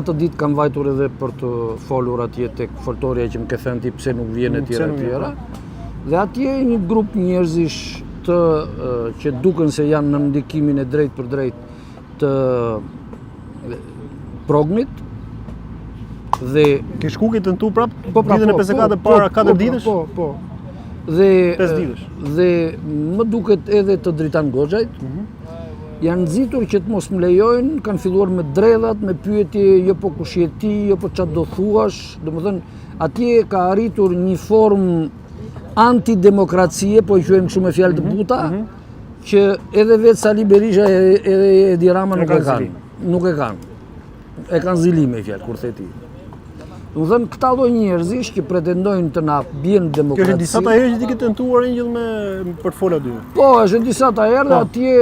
Atë ditë kam vajtur edhe për të folur atje tek foltorja që më ke thënë ti pse nuk vjen e tjera. Dhe atje një grup njerëzish që duken se janë në ndikimin e drejt për drejt të Prognit. Dhe ke shku ke tentu prap ditën e 54 para 4 ditësh? Po. Dhe 5 ditësh. Dhe më duket edhe të Dritan Goxhajt. Janë nxitur që të mos më lejojnë, kanë filluar me dredhat, me pyetje, jo po kush je ti, jo po çfarë do thuash, domethënë atje ka arritur një formë antidemokracie, po e quajmë kështu me fjalë të buta, që edhe vetë Sali Berisha edhe Edi Rama nuk e kanë. Nuk e kanë. E kanë zilim me fjalë kur the ti. Domethënë këta lloj njerëzish që pretendojnë të na bien demokraci. Kjo është disa ta herë që ti ke tentuar ngjell për të folur aty. Po, është disa ta herë atje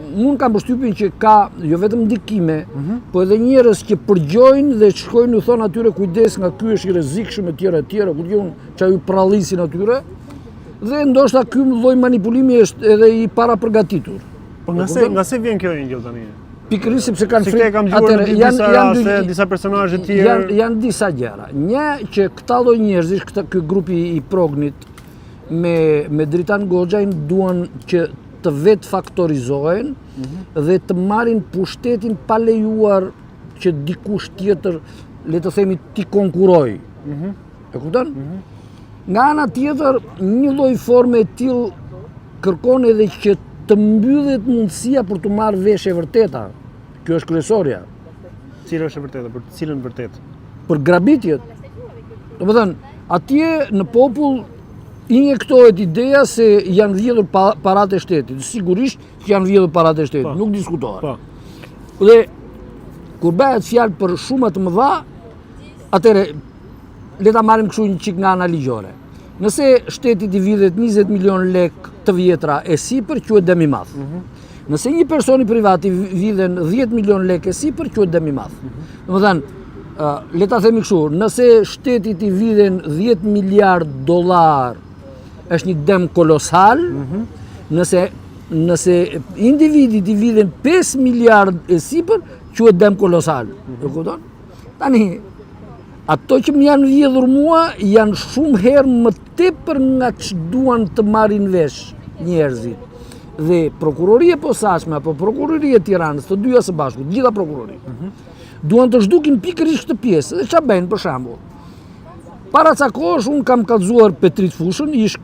unë kam përshtypjen që ka jo vetëm ndikime, po edhe njerëz që përgjojnë dhe shkojnë u thonë atyre kujdes nga ky është i rrezikshëm e tjera, ku diun çaju prallisin atyre. Dhe ndoshta ky lloj manipulimi është edhe i parapërgatitur. Po nga se vjen kjo ngjell tani? Pikërisht sepse kanë frikë. Kam dëgjuar në disa raste, disa personazhe të tjerë. Janë disa gjëra. Një që këta lloj njerëzish, ky grupi i Prognit me Dritan Goxhajn duan që të vetë faktorizohen dhe të marrin pushtetin pa lejuar që dikush tjetër, le të themi, t'i konkurroj. E kupton? Nga ana tjetër, një lloj forme e tillë kërkon edhe që të mbyllet mundësia për të marrë veshje vërteta. Kjo është kryesorja. Cila është e vërteta? Për cilën vërtet? Për grabitjet. Domethënë, atje në popull injektohet ideja se janë vjedhur paratë e shtetit. Sigurisht që janë vjedhur paratë e shtetit, nuk diskutohet. Dhe kur bëhet fjalë për shuma të mëdha, atëre le ta marrim kështu një çik nga ana ligjore. Nëse shteti i vidhet 20 milion lek të vjetra e sipër, quhet dëm i madh. Nëse një personi privat i vidhen 10 milion lek e sipër, quhet dëm i madh. Domethënë, le ta themi kështu, nëse shtetit i vidhen 10 miliard dollar, është një dëm kolosal. Nëse individit i vidhen 5 miliard e sipër, quhet dëm kolosal. E kupton? Tani, ato që më janë vjedhur mua janë shumë herë më tepër nga që duan të marrin vesh njerëzit. Dhe prokuroria e posaçme apo prokuroria e Tiranës, të dyja së bashku, të gjitha prokurorit, duan të zhdukin pikërisht këtë pjesë. Dhe ç'a bëjnë për shembull? Para ca kohësh unë kam kallëzuar Petrit Fushën, ish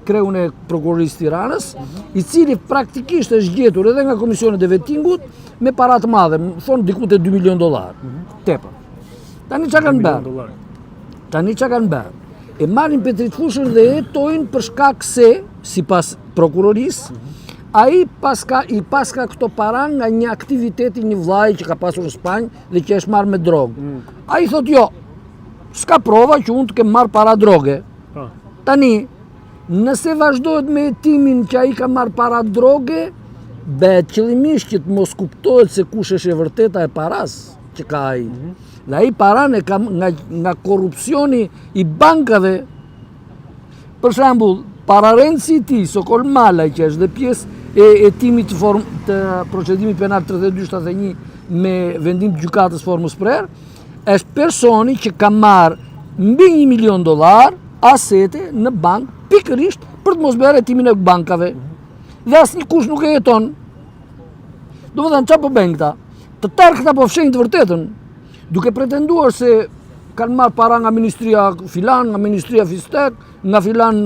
kreun e prokurorisë Tiranës, i cili praktikisht është gjetur edhe nga komisionet e vettingut me para të madhe, thonë diku te 2 milion dollar. Tepër. Tani çka kanë bërë? E marrin Petrit Fushën dhe hetojnë për shkak se, sipas prokurorisë, ai i paska këto para nga një aktiviteti një vllai që ka pasur në Spanjë dhe që është marrë me drogë. Ai thotë jo, s'ka prova që unë të kem marrë para droge. Tani, nëse vazhdohet me hetimin që ai ka marrë para droge, bëhet qëllimisht që të mos kuptohet se kush është e vërteta e paras që ka ai. Dhe ai paran e ka nga korrupsioni i bankave. Për shembull, pararenci i tij, Sokol Malaj, që është dhe pjesë e timit të procedimit penal 3271 me vendim të gjykatës formës prerë, është personi që ka marrë mbi 1 milion dollar asete në bank pikërisht për të mos bërë hetimin e bankave. Dhe asnjë kush nuk e jeton. Domethënë çfarë po bëjnë këta? Të tërë këta po fshehin të vërtetën, duke pretenduar se kanë marrë para nga ministria filan, nga ministria fistek, nga filan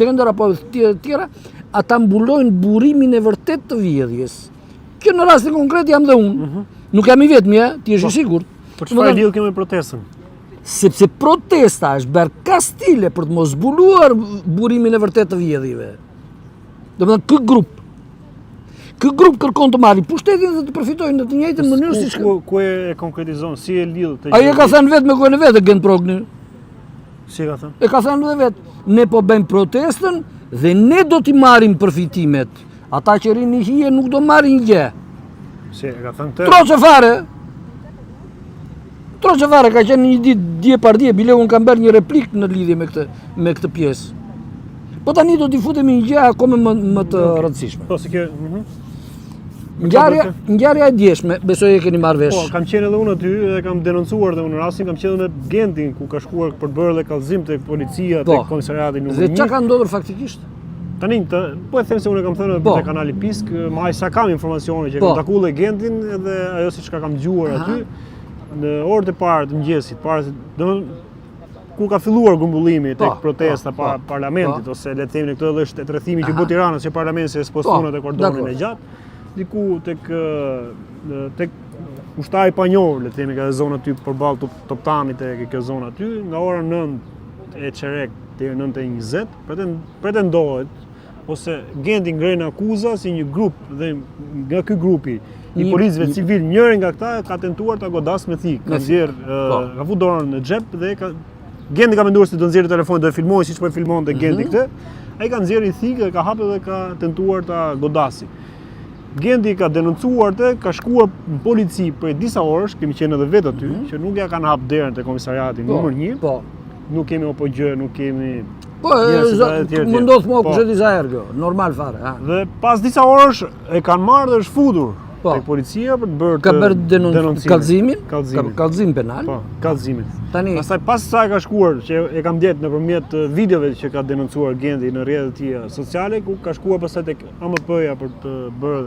tender apo tjera, ata mbulojnë burimin e vërtet të vjedhjes. Që në rastin konkret jam dhe unë. Nuk jam i vetmi, ti je i sigurt. Por çfarë lidhje kemi me protestën? Sepse protesta është bërë kastile për të mos zbuluar burimin e vërtet të vjedhjeve. Domethënë ky grup kërkon të marrë pushtetin dhe të përfitojnë në të njëjtën mënyrë siç ku e konkretizon, si e lidh të. Ai e ka thënë vetë me gojën e vet Gen Progni. Si e ka thënë? E ka thënë edhe vetë. Ne po bëjmë protestën dhe ne do t'i marrim përfitimet. Ata që rinë hije nuk do marrin gjë. Si e ka thënë këtë? Troçe fare ka qenë një ditë dje par dje, bile unë kam bërë një replikë në lidhje me këtë pjesë. Po tani do t'i futemi një gjë akome më të rëndësishme. Po si kjo. Ngjarja e djeshme, besoj e keni marrë vesh. Po, kam qenë edhe unë aty dhe kam denoncuar dhe unë rastin, kam qenë edhe me Gentin ku ka shkuar për bërë dhe kallëzim tek policia, tek komisariati numër 1. Dhe çka ka ndodhur faktikisht? Tani, po e them se unë kam thënë te kanali Pisk, më sa kam informacione që kam takuar dhe Gentin edhe ajo siç kam dëgjuar aty në orët e parë të mëngjesit, ku ka filluar grumbullimi tek protesta para parlamentit ose le të themi në këtë lloj rrethimi që bëu Tiranës që parlamenti se spostonat e kordonin e gjatë, diku tek ushtari panjor, le të themi, ka zona aty përballë Toptamit e kjo zonë aty, nga ora 9 e çerek deri 9:20 pretendohet ose Genti ngren akuza si një grup dhe nga ky grupi i policëve civil, njëri nga këta ka tentuar ta godasë me thikë, ka vu dorën në xhep dhe Genti ka menduar se do nxjerrë telefonin, do e filmojë siç po e filmonte Genti këtë. Ai ka nxjerrë thikë dhe ka hapur dhe ka tentuar ta godasi. Genti ka denoncuar ka shkuar në polici për disa orësh, kemi qenë edhe vetë aty, që nuk ja kanë hap derën te komisariati numër 1. Nuk kemi OPG, nuk kemi më ndodh mua kush e di sa herë kjo, normal fare. Dhe pas disa orësh e kanë marrë dhe është futur tek policia për të bërë denuncimin, kallëzim penal. Po, kallëzimin. Tani pastaj pas sa ka shkuar që e kam gjetë nëpërmjet videove që ka denoncuar Genti në rrjetet e tij sociale, ku ka shkuar pastaj tek AMP-ja për të bërë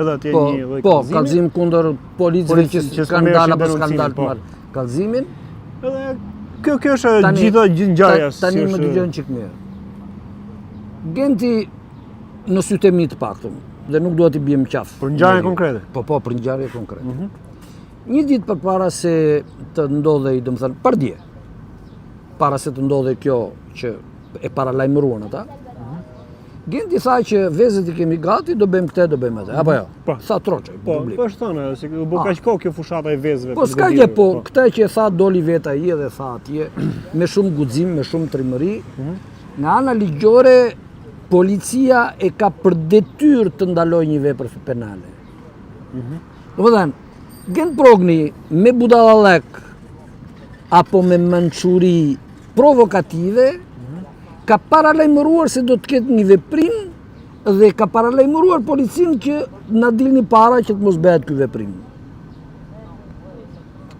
edhe atje një lloj kallëzimi. Po, kallëzim kundër policëve që kanë dalë apo s'kan dalë të marrë kallëzimin. Edhe kjo është gjithë ngjarja. Tani më dëgjojnë çik mirë. Genti në sytë e mi të paktën, dhe nuk duhet i bjem qaf. Për ngjarje konkrete? Po, për ngjarje konkrete. Një ditë përpara se të ndodhej, domethënë, pardje, para se të ndodhej kjo që e paralajmëruan ata, Genti tha që vezët i kemi gati, do bëjmë këtë, do bëjmë atë. Apo jo? Sa troçë. Po është thënë, se u bë kaq kohë kjo fushata e vezëve. Po s'ka gjë, po këtë që tha doli vetë ai dhe tha atje me shumë guxim, me shumë trimëri, nga ana ligjore policia e ka për detyrë të ndalojë një vepër penale. Domethënë, Gent Progni me budallallek apo me mençuri provokative ka paralajmëruar se do të ketë një veprim dhe ka paralajmëruar policinë që na dilni para që të mos bëhet ky veprim.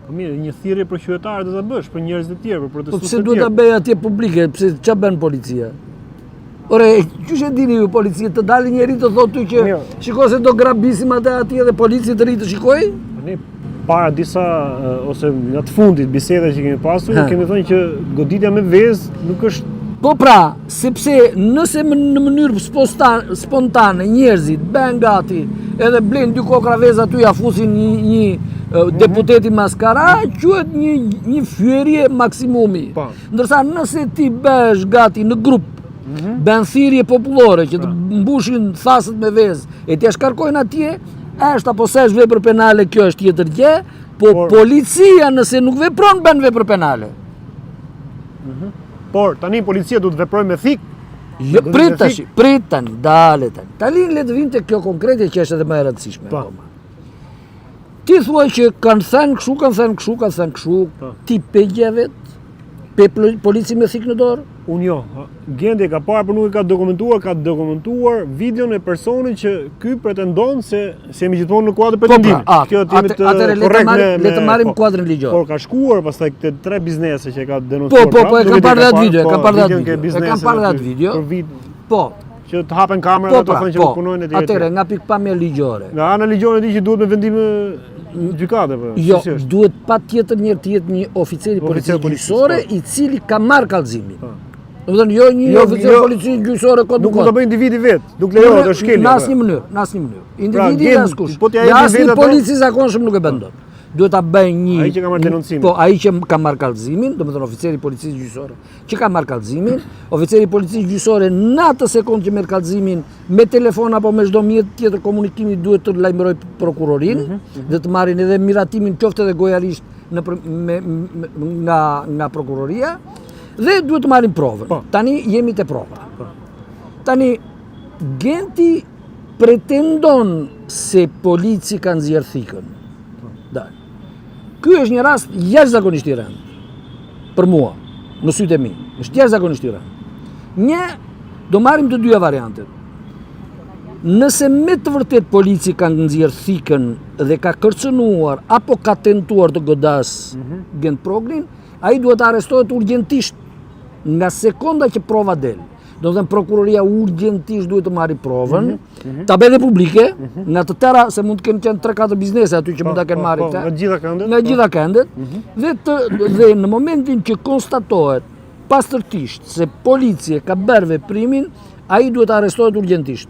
Po mirë, një thirrje për qytetarët do ta bësh, për njerëz të tjerë, për protestues të tjerë. Po pse duhet ta bëj atje publike? Pse ç'a bën policia? Ore, çu e dini ju policia të dalë njëri të thotë ty që shikoj se do grabisim atë atje dhe policia të ri të shikojë? Ne para disa ose nga të fundit biseda që kemi pasur, kemi thënë që goditja me vezë nuk është. Po pra, sepse nëse në mënyrë spontane njerëzit bën gati edhe blen dy kokra vezë aty ja fusin një deputeti maskara, quhet një fyerje maksimumi. Ndërsa nëse ti bësh gati në grup, bën thirrje popullore që të mbushin thasët me vezë e t'ia shkarkojnë atje, është apo s'është vepër penale, kjo është tjetër gjë, po policia nëse nuk vepron bën vepër penale. Por tani policia duhet të veprojë me thikë. Jo, prit tani, dale tani. Tani le të vinte kjo konkrete që është edhe më e rëndësishme akoma. Ti thua që kanë thënë kështu, ti pe gjevet, pe polici me thikë në dorë? Unë jo. Genti ka parë, por nuk e ka dokumentuar videon e personit që ky pretendon se jemi gjithmonë në kuadër pretendimit. Atëherë le të marrim kuadrin ligjor. Por ka shkuar pastaj këto 3 biznese që ka denoncuar. Po, e kam parë atë video, Po. Që të hapen kamerat ato thonë që nuk punojnë etj. Atëherë nga pikpamja ligjore. Nga ana ligjore di që duhet me vendim gjykate po. Jo, duhet patjetër të jetë një oficer i policisë gjyqësore i cili ka marrë kallëzimin. Domethënë jo një oficer policisë gjyqësore kot nuk mund ta bëjë individi vet, nuk lejohet të shkelë. Në asnjë mënyrë. Individi askush. Asnjë polic i zakonshëm nuk e bën dot. Duhet ta bëjë një ai që ka marrë denoncimin. Po, ai që ka marrë kallëzimin, domethënë oficeri i policisë gjyqësore, që ka marrë kallëzimin, oficeri i policisë gjyqësore në atë sekondë që merr kallëzimin me telefon apo me çdo mjet tjetër komunikimi duhet të lajmëroj prokurorinë dhe të marrin edhe miratimin qoftë edhe gojarisht nga prokuroria dhe duhet të marrin provën. Tani jemi te prova. Tani Genti pretendon se polici ka nxjerr thikën. Ky është një rast jashtëzakonisht i rëndë. Për mua, në sytë e mi, është jashtëzakonisht i rëndë. Do marrim të dyja variantet. Nëse me të vërtet polici ka nxjerrë thikën dhe ka kërcënuar apo ka tentuar të godas Gent Progrin, ai duhet arrestohet urgjentisht nga sekonda që prova del. Do të thënë prokuroria urgjentisht duhet të marrë provën, ta bëjë publike, nga të tëra se mund të kenë qenë 3-4 biznese aty që mund ta kenë marrë Nga gjitha këndet. nga gjitha këndet, dhe në momentin që konstatohet pastërtisht se policia ka bërë veprimin, ai duhet arrestohet urgjentisht.